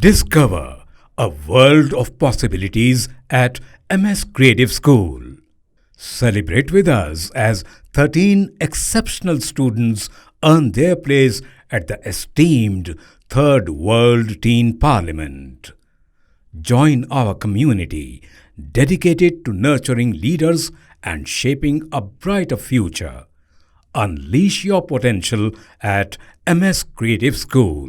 Discover a world of possibilities at MS Creative School. Celebrate with us as 13 exceptional students earn their place at the esteemed Third World Teen Parliament. Join our community dedicated to nurturing leaders and shaping a brighter future. Unleash your potential at MS Creative School.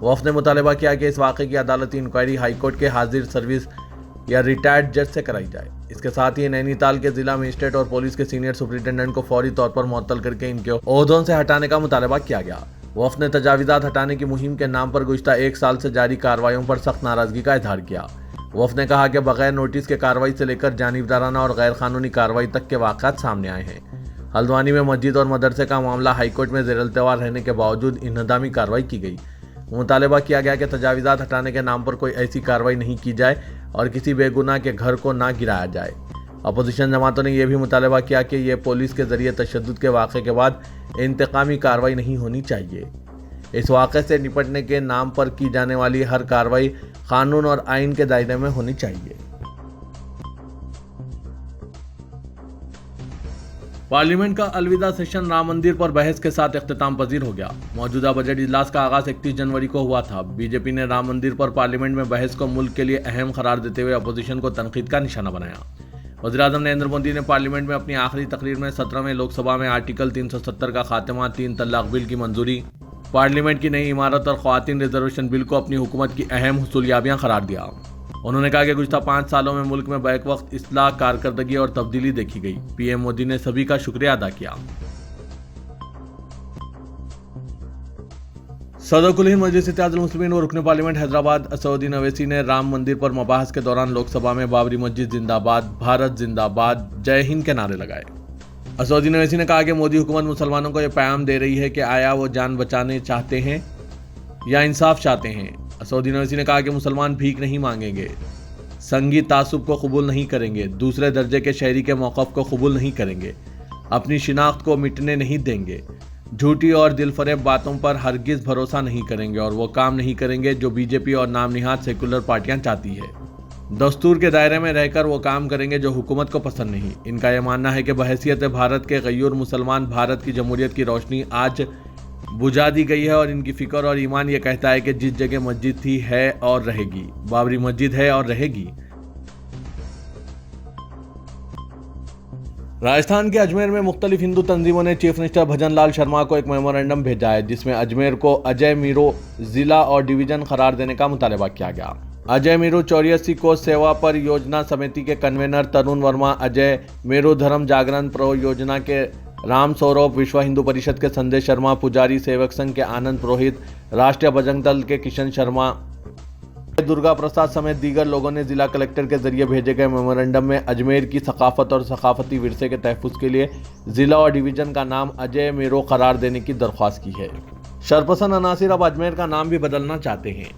وفد نے مطالبہ کیا کہ اس واقعے کی عدالتی inquiry high court کے حاضر سروس یا ریٹائرڈ جج سے کرائی جائے۔ اس کے ساتھ ہی نینی تال کے ضلع مجسٹریٹ اور پولیس کے سینئر سپرنٹینڈنٹ کو فوری طور پر معطل کر کے ان کے عہدوں سے ہٹانے کا مطالبہ کیا گیا۔ وفد نے تجاوزات ہٹانے کی مہم کے نام پر گزشتہ 1 سال سے جاری کارروائیوں پر سخت ناراضگی کا اظہار کیا۔ وفد نے کہا کہ بغیر نوٹس کے کارروائی سے لے کر جانبدارانہ اور غیر قانونی کارروائی تک کے واقعات سامنے آئے ہیں۔ ہلدوانی میں مسجد اور مدرسے کا معاملہ ہائی کورٹ میں زیر التوا رہنے کے باوجود انہدامی کارروائی کی گئی۔ مطالبہ کیا گیا کہ تجاوزات ہٹانے کے نام پر کوئی ایسی کارروائی نہیں کی جائے اور کسی بے گناہ کے گھر کو نہ گرایا جائے۔ اپوزیشن جماعتوں نے یہ بھی مطالبہ کیا کہ یہ پولیس کے ذریعے تشدد کے واقعے کے بعد انتقامی کارروائی نہیں ہونی چاہیے۔ اس واقعے سے نپٹنے کے نام پر کی جانے والی ہر کارروائی قانون اور آئین کے دائرے میں ہونی چاہیے۔ پارلیمنٹ کا الوداع سیشن رام مندر پر بحث کے ساتھ اختتام پذیر ہو گیا۔ موجودہ بجٹ اجلاس کا آغاز 31 جنوری کو ہوا تھا۔ بی جے پی نے رام مندر پر پارلیمنٹ میں بحث کو ملک کے لیے اہم قرار دیتے ہوئے اپوزیشن کو تنقید کا نشانہ بنایا۔ وزیراعظم نریندر مودی نے پارلیمنٹ میں اپنی آخری تقریر میں 17ویں لوک سبھا میں آرٹیکل 370 کا خاتمہ، 3 طلاق بل کی منظوری، پارلیمنٹ کی نئی عمارت اور خواتین ریزرویشن بل کو اپنی حکومت کی اہم حصولیابیاں قرار دیا۔ انہوں نے کہا کہ گزشتہ 5 سالوں میں ملک میں بیک وقت اصلاح، کارکردگی اور تبدیلی دیکھی گئی۔ پی ایم مودی نے سبھی کا شکریہ ادا کیا۔ صدر کل ہند مجلس اتحاد المسلمین و رکن پارلیمنٹ حیدرآباد اسدالدین اویسی نے رام مندر پر مباحث کے دوران لوک سبھا میں بابری مسجد زندہ باد، بھارت زندہ باد، جے ہند کے نعرے لگائے۔ اسدالدین اویسی نے کہا کہ مودی حکومت مسلمانوں کو یہ پیغام دے رہی ہے کہ آیا وہ جان بچانے چاہتے ہیں یا انصاف چاہتے ہیں۔ اسدالدین اویسی نے کہا کہ مسلمان بھیک نہیں مانگیں گے، سنگی تعصب کو قبول نہیں کریں گے، دوسرے درجے کے شہری کے موقف کو قبول نہیں کریں گے، اپنی شناخت کو مٹنے نہیں دیں گے، جھوٹی اور دل فریب باتوں پر ہرگز بھروسہ نہیں کریں گے اور وہ کام نہیں کریں گے جو بی جے پی اور نام نہاد سیکولر پارٹیاں چاہتی ہے۔ دستور کے دائرے میں رہ کر وہ کام کریں گے جو حکومت کو پسند نہیں۔ ان کا یہ ماننا ہے کہ بحیثیت بھارت کے غیور مسلمان بھارت کی جمہوریت کی روشنی آج بجھا دی گئی ہے اور ان کی فکر اور ایمان یہ کہتا ہے کہ جس جگہ مسجد تھی ہے اور رہے گی، بابری مسجد ہے اور رہے گی۔ راجستھان کے اجمیر میں مختلف ہندو تنظیموں نے چیف منسٹر بھجن لال شرما کو ایک میمورنڈم بھیجا ہے جس میں اجمیر کو اجے میرو ضلع اور ڈویژن قرار دینے کا مطالبہ کیا گیا۔ اجے میرو 84 کوس سیوا پر یوجنا سمیتی کے کنوینر ترون ورما، اجے میرو دھرم جاگرن پرو یوجنا کے رام سوروپ، وشو ہندو پریشد کے سنجے شرما، پجاری سیوک سنگھ کے آنند پروہت، راشٹریہ بجرنگ دل کے کشن شرما، درگا پرساد سمیت دیگر لوگوں نے ضلع کلکٹر کے ذریعے بھیجے گئے میمورنڈم میں اجمیر کی ثقافت اور ثقافتی ورثے کے تحفظ کے لیے ضلع اور ڈویژن کا نام اجے میرو قرار دینے کی درخواست کی ہے۔ شرپسند عناصر اب اجمیر کا نام بھی بدلنا چاہتے ہیں۔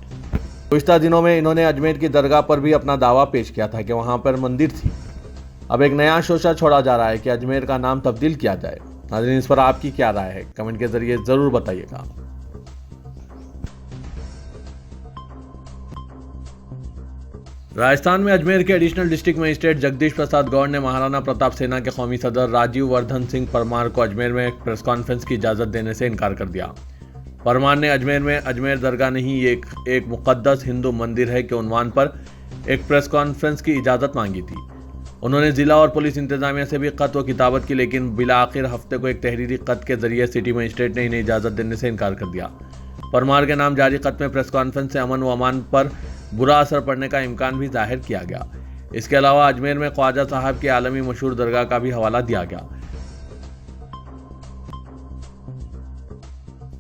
گزشتہ دنوں میں انہوں نے اجمیر کی درگاہ پر بھی اپنا دعویٰ پیش کیا تھا کہ وہاں پر مندر تھی۔ اب ایک نیا شوشہ چھوڑا جا رہا ہے کہ اجمیر کا نام تبدیل کیا جائے۔ ناظرین، اس پر آپ کی کیا رائے ہے؟ کمنٹ کے ذریعے ضرور بتائیے گا۔ راجستھان میں اجمیر کے additional district magistrate Jagdish Prasad Gaur نے مہارانا پرتاپ سینا کے قومی صدر راجیو وردھن سنگھ پرمار کو اجمیر میں ایک پریس کانفرنس کی اجازت دینے سے انکار کر دیا۔ پرمار نے اجمیر میں اجمیر درگاہ نہیں ایک مقدس ہندو مندر ہے کے عنوان پر ایک پریس کانفرنس کی اجازت مانگی تھی۔ انہوں نے ضلع اور پولیس انتظامیہ سے بھی خط و کتابت کی، لیکن بالآخر ہفتے کو ایک تحریری خط کے ذریعے سٹی مجسٹریٹ نے انہیں اجازت دینے سے انکار کر دیا۔ پرمار کے نام جاری خط میں پریس کانفرنس سے امن و امان پر برا اثر پڑنے کا امکان بھی ظاہر کیا گیا۔ اس کے علاوہ اجمیر میں خواجہ صاحب کی عالمی مشہور درگاہ کا بھی حوالہ دیا گیا۔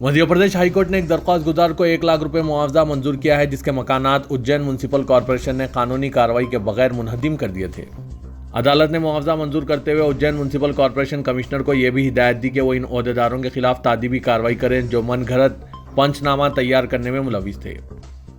مدھیہ پردیش ہائی کورٹ نے ایک درخواست گزار کو 1 لاکھ روپے معاوضہ منظور کیا ہے جس کے مکانات اجین میونسپل کارپوریشن نے قانونی کارروائی کے بغیر منہدم کر دیے تھے۔ عدالت نے معاوضہ منظور کرتے ہوئے اجین میونسپل کارپوریشن کمشنر کو یہ بھی ہدایت دی کہ وہ ان عہدیداروں کے خلاف تادیبی کارروائی کریں جو من گھڑت پنچ نامہ تیار کرنے میں ملوث تھے۔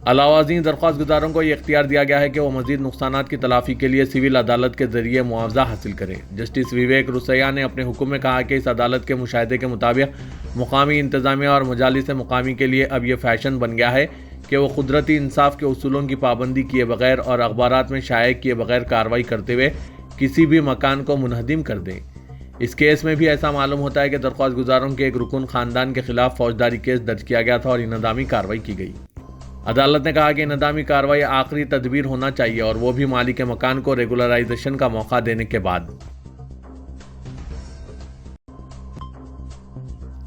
علاوہ ازیں درخواست گزاروں کو یہ اختیار دیا گیا ہے کہ وہ مزید نقصانات کی تلافی کے لیے سول عدالت کے ذریعے معاوضہ حاصل کریں۔ جسٹس وویک روسیا نے اپنے حکم میں کہا کہ اس عدالت کے مشاہدے کے مطابق مقامی انتظامیہ اور مجالس مقامی کے لیے اب یہ فیشن بن گیا ہے کہ وہ قدرتی انصاف کے اصولوں کی پابندی کیے بغیر اور اخبارات میں شائع کیے بغیر کارروائی کرتے ہوئے کسی بھی مکان کو منہدم کر دیں۔ اس کیس میں بھی ایسا معلوم ہوتا ہے کہ درخواست گزاروں کے ایک رکن خاندان کے خلاف فوجداری کیس درج کیا گیا تھا اور انہدامی کارروائی کی گئی۔ عدالت نے کہا کہ انہدامی کارروائی آخری تدبیر ہونا چاہیے اور وہ بھی مالک مکان کو ریگولرائزیشن کا موقع دینے کے بعد۔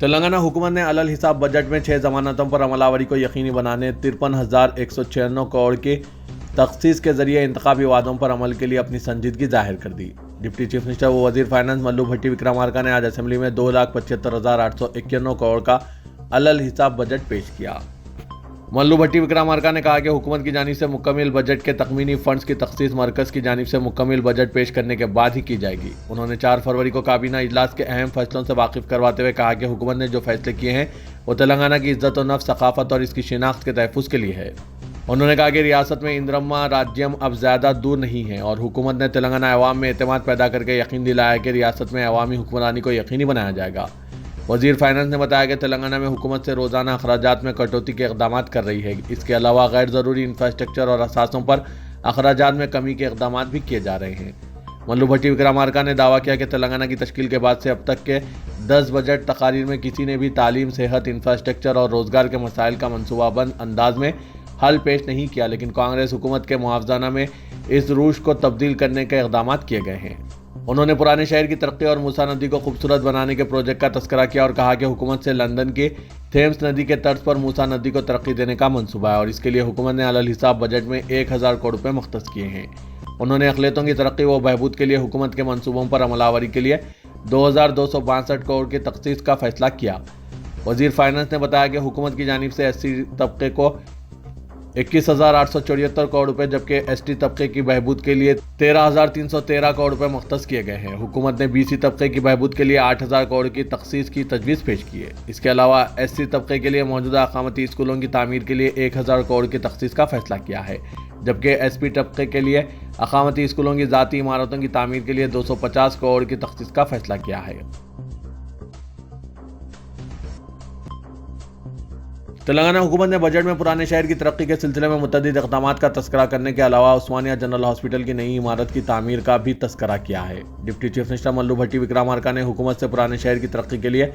تلنگانہ حکومت نے علل حساب بجٹ میں 6 ضمانتوں پر عملاوری کو یقینی بنانے 53,196 کروڑ کی تخصیص کے ذریعے انتخابی وعدوں پر عمل کے لیے اپنی سنجیدگی ظاہر کر دی۔ ڈپٹی چیف منسٹر و وزیر فائنانس ملو بھٹی وکرمارکا نے آج اسمبلی میں 2,75,891 کروڑ کا علل حساب بجٹ پیش کیا۔ ملو بھٹی وکرمارکا نے کہا کہ حکومت کی جانب سے مکمل بجٹ کے تخمینی فنڈز کی تخصیص مرکز کی جانب سے مکمل بجٹ پیش کرنے کے بعد ہی کی جائے گی۔ انہوں نے 4 فروری کو کابینہ اجلاس کے اہم فیصلوں سے واقف کرواتے ہوئے کہا کہ حکومت نے جو فیصلے کیے ہیں وہ تلنگانہ کی عزت و نفس، ثقافت اور اس کی شناخت کے تحفظ کے لیے ہے۔ انہوں نے کہا کہ ریاست میں اندرما راجیم اب زیادہ دور نہیں ہے اور حکومت نے تلنگانہ عوام میں اعتماد پیدا کر کے یقین دلایا کہ ریاست میں عوامی حکمرانی کو یقینی بنایا جائے گا۔ وزیر فائنانس نے بتایا کہ تلنگانہ میں حکومت سے روزانہ اخراجات میں کٹوتی کے اقدامات کر رہی ہے۔ اس کے علاوہ غیر ضروری انفراسٹرکچر اور اثاثوں پر اخراجات میں کمی کے اقدامات بھی کیے جا رہے ہیں۔ ملو بھٹی وکرمارکا نے دعویٰ کیا کہ تلنگانہ کی تشکیل کے بعد سے اب تک کے 10 بجٹ تقاریر میں کسی نے بھی تعلیم، صحت، انفراسٹرکچر اور روزگار کے مسائل کا منصوبہ بند انداز میں حل پیش نہیں کیا، لیکن کانگریس حکومت کے معاوضانہ میں اس روش کو تبدیل کرنے کے اقدامات کیے گئے ہیں۔ انہوں نے پرانے شہر کی ترقی اور موسیٰ ندی کو خوبصورت بنانے کے پروجیکٹ کا تذکرہ کیا اور کہا کہ حکومت سے لندن کی تھیمس ندی کے طرز پر موسیٰ ندی کو ترقی دینے کا منصوبہ ہے اور اس کے لیے حکومت نے علل حساب بجٹ میں 1,000 کروڑ روپے مختص کیے ہیں۔ انہوں نے اقلیتوں کی ترقی و بہبود کے لیے حکومت کے منصوبوں پر عملاوری کے لیے 2,262 کروڑ کی تخصیص کا فیصلہ کیا۔ وزیر فائنانس نے بتایا کہ حکومت کی جانب سے SC طبقے کو 21,874 کروڑ روپے جبکہ ST طبقے کی بہبود کے لیے 13,313 کروڑ روپے مختص کیے گئے ہیں۔ حکومت نے BC طبقے کی بہبود کے لیے 8,000 کروڑ کی تخصیص کی تجویز پیش کی ہے۔ اس کے علاوہ SC طبقے کے لیے موجودہ اقامتی اسکولوں کی تعمیر کے لیے 1,000 کروڑ کی تخصیص کا فیصلہ کیا ہے، جبکہ SP طبقے کے لیے اقامتی اسکولوں کی ذاتی عمارتوں کی تعمیر کے لیے 250 کروڑ کی تخصیص کا فیصلہ کیا ہے۔ تلنگانہ حکومت نے بجٹ میں پرانے شہر کی ترقی کے سلسلے میں متعدد اقدامات کا تذکرہ کرنے کے علاوہ عثمانیہ جنرل ہاسپٹل کی نئی عمارت کی تعمیر کا بھی تذکرہ کیا ہے۔ ڈپٹی چیف منسٹر ملو بھٹی وکرمارکا نے حکومت سے پرانے شہر کی ترقی کے لیے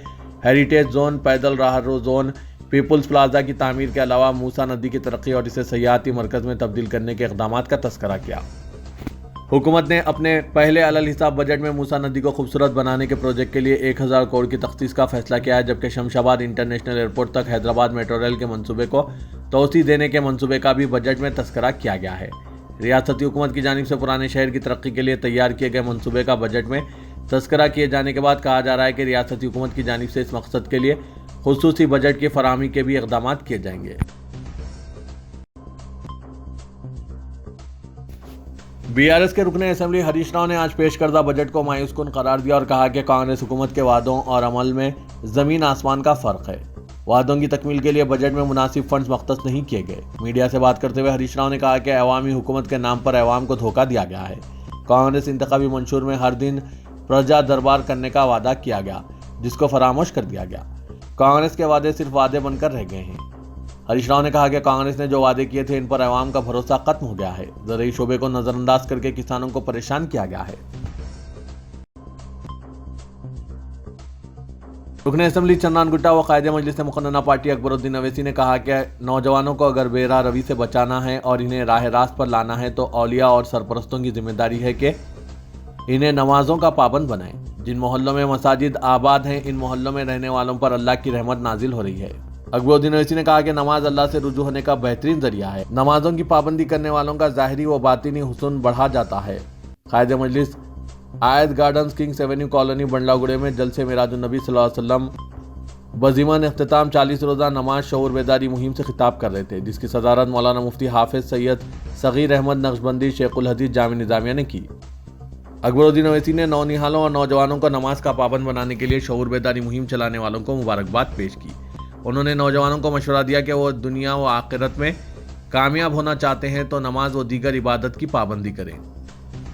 ہیریٹیج زون، پیدل راہرو زون، پیپلز پلازا کی تعمیر کے علاوہ موسیٰ ندی کی ترقی اور اسے سیاحتی مرکز میں تبدیل کرنے کے اقدامات کا تذکرہ کیا۔ حکومت نے اپنے پہلے علل حساب بجٹ میں موسیٰ ندی کو خوبصورت بنانے کے پروجیکٹ کے لیے 1,000 کروڑ کی تخصیص کا فیصلہ کیا ہے، جبکہ شمشاباد انٹرنیشنل ایئرپورٹ تک حیدرآباد میٹرو ریل کے منصوبے کو توسیع دینے کے منصوبے کا بھی بجٹ میں تذکرہ کیا گیا ہے۔ ریاستی حکومت کی جانب سے پرانے شہر کی ترقی کے لیے تیار کیے گئے منصوبے کا بجٹ میں تذکرہ کیے جانے کے بعد کہا جا رہا ہے کہ ریاستی حکومت کی جانب سے اس مقصد کے لیے خصوصی بجٹ کی فراہمی کے بھی اقدامات کیے جائیں گے۔ BRS کے رکن اسمبلی ہریش راؤ نے آج پیش کردہ بجٹ کو مایوس کن قرار دیا اور کہا کہ کانگریس حکومت کے وعدوں اور عمل میں زمین آسمان کا فرق ہے۔ وعدوں کی تکمیل کے لیے بجٹ میں مناسب فنڈز مختص نہیں کیے گئے۔ میڈیا سے بات کرتے ہوئے ہریش راؤ نے کہا کہ عوامی حکومت کے نام پر عوام کو دھوکہ دیا گیا ہے۔ کانگریس انتخابی منشور میں ہر دن پرجا دربار کرنے کا وعدہ کیا گیا، جس کو فراموش کر دیا گیا۔ کانگریس کے وعدے صرف وعدے بن کر رہ گئے ہیں۔ ہریش راؤ نے کہا کہ کانگریس نے جو وعدے کیے تھے ان پر عوام کا بھروسہ ختم ہو گیا ہے۔ زرعی شعبے کو نظر انداز کر کے کسانوں کو پریشان کیا گیا ہے۔ رکن اسمبلی چندان گٹا و قائد مجلس مقننہ پارٹی اکبر الدین اویسی نے کہا کہ نوجوانوں کو اگر بے راہ روی سے بچانا ہے اور انہیں راہ راست پر لانا ہے تو اولیاء اور سرپرستوں کی ذمہ داری ہے کہ انہیں نمازوں کا پابند بنائیں۔ جن محلوں میں مساجد آباد ہیں ان محلوں میں رہنے والوں پر اللہ کی رحمت نازل ہو رہی ہے۔ اکبر الدین اویسی نے کہا کہ نماز اللہ سے رجوع ہونے کا بہترین ذریعہ ہے۔ نمازوں کی پابندی کرنے والوں کا ظاہری و باطنی حسن بڑھا جاتا ہے۔ قائد مجلس آیت گارڈنز کنگز ایونیو کالونی بنڈلا گڑے میں جلسے میراج النبی صلی اللہ علیہ وسلم بضمن اختتام 40 روزہ نماز شعور بیداری مہم سے خطاب کر رہے تھے، جس کی صدارت مولانا مفتی حافظ سید صغیر احمد نقشبندی شیخ الحدیث جامع نظامیہ نے کی۔ اکبر الدین اویسی نے نونہالوں اور نوجوانوں کو نماز کا پابند بنانے کے لیے شعور بیداری مہم چلانے والوں کو مبارکباد پیش کی۔ انہوں نے نوجوانوں کو مشورہ دیا کہ وہ دنیا و آخرت میں کامیاب ہونا چاہتے ہیں تو نماز و دیگر عبادت کی پابندی کریں۔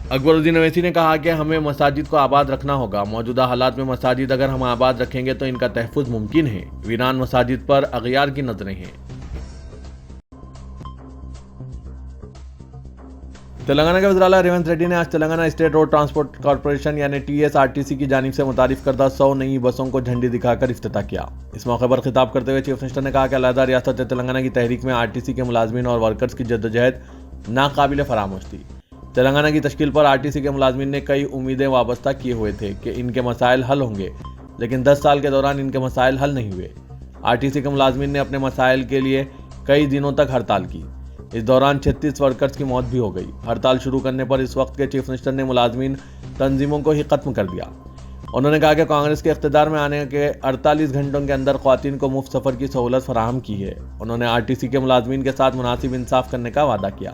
اکبر الدین اویسی نے کہا کہ ہمیں مساجد کو آباد رکھنا ہوگا۔ موجودہ حالات میں مساجد اگر ہم آباد رکھیں گے تو ان کا تحفظ ممکن ہے۔ ویران مساجد پر اغیار کی نظریں ہیں۔ تلنگانہ کے وزیر اعلیٰ ریونت ریڈی نے آج Telangana state road transport corporation یعنی TSRTC کی جانب سے متعارف کردہ 100 نئی بسوں کو جھنڈی دکھا کر افتتاح کیا۔ اس موقع پر خطاب کرتے ہوئے چیف منسٹر نے کہا کہ علیحدہ ریاست تلنگانہ کی تحریک میں RTC کے ملازمین اور ورکرز کی جدوجہد ناقابل فراموش تھی۔ تلنگانہ کی تشکیل پر RTC کے ملازمین نے کئی امیدیں وابستہ کیے ہوئے تھے کہ ان کے مسائل حل ہوں گے۔ لیکن 10 سال کے دوران ان کے مسائل حل نہیں ہوئے۔ RTC کے ملازمین نے اپنے مسائل کے لیے کئی دنوں تک ہڑتال کی۔ اس دوران 36 ورکرز کی موت بھی ہو گئی۔ ہڑتال شروع کرنے پر اس وقت کے چیف منسٹر نے ملازمین تنظیموں کو ہی ختم کر دیا۔ انہوں نے کہا کہ کانگریس کے اقتدار میں آنے کے 48 گھنٹوں کے اندر خواتین کو مفت سفر کی سہولت فراہم کی ہے۔ انہوں نے RTC کے ملازمین کے ساتھ مناسب انصاف کرنے کا وعدہ کیا۔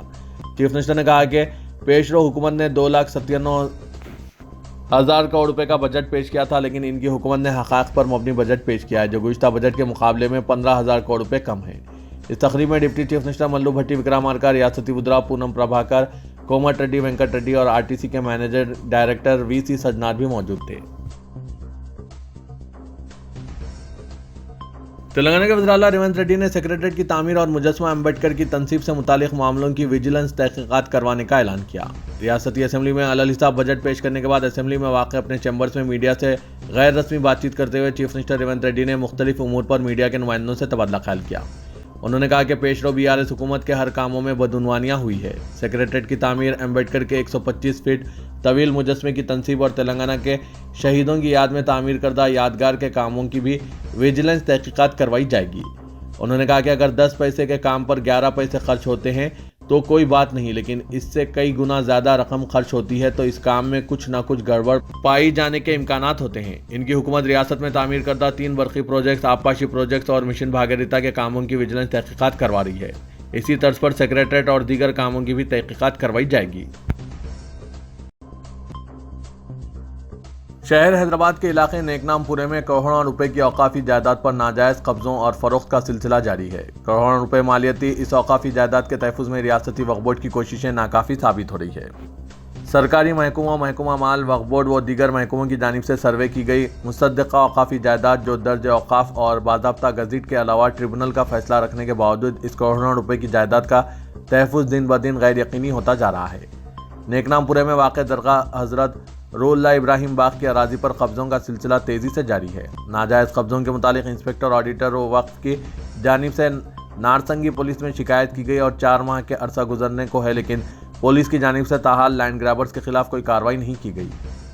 چیف منسٹر نے کہا کہ پیش رو حکومت نے 2,97,000 کروڑ روپے کا بجٹ پیش کیا تھا، لیکن ان کی حکومت نے حقائق پر مبنی بجٹ پیش کیا ہے جو گزشتہ بجٹ کے مقابلے میں 15,000 کروڑ روپے کم ہے۔ اس تقریب میں ڈپٹی چیف منسٹر ملو بھٹی وکرامارکا، ریاستی وزراء پونم پربھاکر، کومٹ ریڈی، وینکٹ ریڈی اور RTC کے مینیجر ڈائریکٹر VC سجنار بھی موجود تھے۔ تلنگانہ کے وزیر اعلیٰ ریونت ریڈی نے سیکریٹریٹ کی تعمیر اور مجسمہ امبیڈکر کی تنصیب سے متعلق معاملوں کی ویجیلنس تحقیقات کروانے کا اعلان کیا۔ ریاستی اسمبلی میں علل حساب بجٹ پیش کرنے کے بعد اسمبلی میں واقع اپنے چیمبرز میں میڈیا سے غیر رسمی بات چیت کرتے ہوئے چیف منسٹر ریونت ریڈی نے مختلف امور پر میڈیا کے نمائندوں سے تبادلہ خیال کیا۔ انہوں نے کہا کہ پیش رو BRS حکومت کے ہر کاموں میں بدعنوانیاں ہوئی ہے۔ سیکریٹریٹ کی تعمیر، امبیڈکر کے 125 فٹ طویل مجسمے کی تنصیب اور تلنگانہ کے شہیدوں کی یاد میں تعمیر کردہ یادگار کے کاموں کی بھی ویجیلنس تحقیقات کروائی جائے گی۔ انہوں نے کہا کہ اگر 10 پیسے کے کام پر 11 پیسے خرچ ہوتے ہیں تو کوئی بات نہیں، لیکن اس سے کئی گنا زیادہ رقم خرچ ہوتی ہے تو اس کام میں کچھ نہ کچھ گڑبڑ پائی جانے کے امکانات ہوتے ہیں۔ ان کی حکومت ریاست میں تعمیر کردہ 3 برقی پروجیکٹس، آبپاشی پروجیکٹس اور مشن بھاگیرتا کے کاموں کی ویجیلنس تحقیقات کروا رہی ہے۔ اسی طرز پر سیکریٹریٹ اور دیگر کاموں کی بھی تحقیقات کروائی جائے گی۔ شہر حیدرآباد کے علاقے نیکنام پورے میں کروڑوں روپے کی اوقافی جائیداد پر ناجائز قبضوں اور فروخت کا سلسلہ جاری ہے۔ کروڑوں روپے مالیتی اس اوقافی جائیداد کے تحفظ میں ریاستی وقف بورڈ کی کوششیں ناکافی ثابت ہو رہی ہے۔ سرکاری محکموں، محکمہ مال، وقف بورڈ و دیگر محکموں کی جانب سے سروے کی گئی مصدقہ اوقافی جائیداد جو درج اوقاف اور باضابطہ گزٹ کے علاوہ ٹریبونل کا فیصلہ رکھنے کے باوجود اس کروڑوں روپے کی جائیداد کا تحفظ دن بدن غیر یقینی ہوتا جا رہا ہے۔ نیکنام پورے میں واقع درگاہ حضرت روح اللہ ابراہیم باغ کی اراضی پر قبضوں کا سلسلہ تیزی سے جاری ہے۔ ناجائز قبضوں کے متعلق انسپکٹر آڈیٹر و وقف کی جانب سے نارسنگی پولیس میں شکایت کی گئی اور 4 ماہ کے عرصہ گزرنے کو ہے، لیکن پولیس کی جانب سے تاحال لینڈ گریبرز کے خلاف کوئی کارروائی نہیں کی گئی۔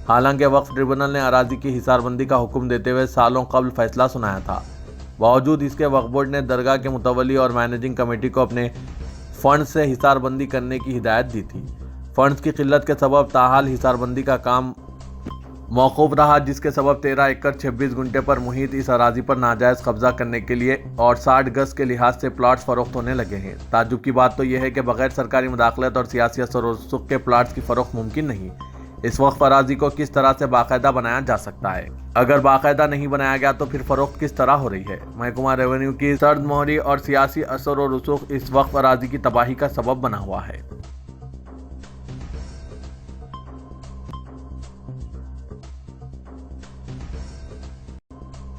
حالانکہ وقف ٹریبونل نے اراضی کی حصار بندی کا حکم دیتے ہوئے سالوں قبل فیصلہ سنایا تھا، باوجود اس کے وقف بورڈ نے درگاہ کے متولی اور مینیجنگ کمیٹی کو اپنے فنڈ سے حصار بندی کرنے کی ہدایت دی تھی۔ فنڈز کی قلت کے سبب تاحال حصار بندی کا کام موقوف رہا، جس کے سبب 13 ایکڑ 26 گنٹے پر محیط اس اراضی پر ناجائز قبضہ کرنے کے لیے اور 60 گز کے لحاظ سے پلاٹس فروخت ہونے لگے ہیں۔ تعجب کی بات تو یہ ہے کہ بغیر سرکاری مداخلت اور سیاسی اثر و رسوخ کے پلاٹس کی فروخت ممکن نہیں۔ اس وقف اراضی کو کس طرح سے باقاعدہ بنایا جا سکتا ہے؟ اگر باقاعدہ نہیں بنایا گیا تو پھر فروخت کس طرح ہو رہی ہے؟ محکمہ ریونیو کی سرد مہری اور سیاسی اثر و رسوخ اس وقف اراضی کی تباہی کا سبب بنا ہوا ہے۔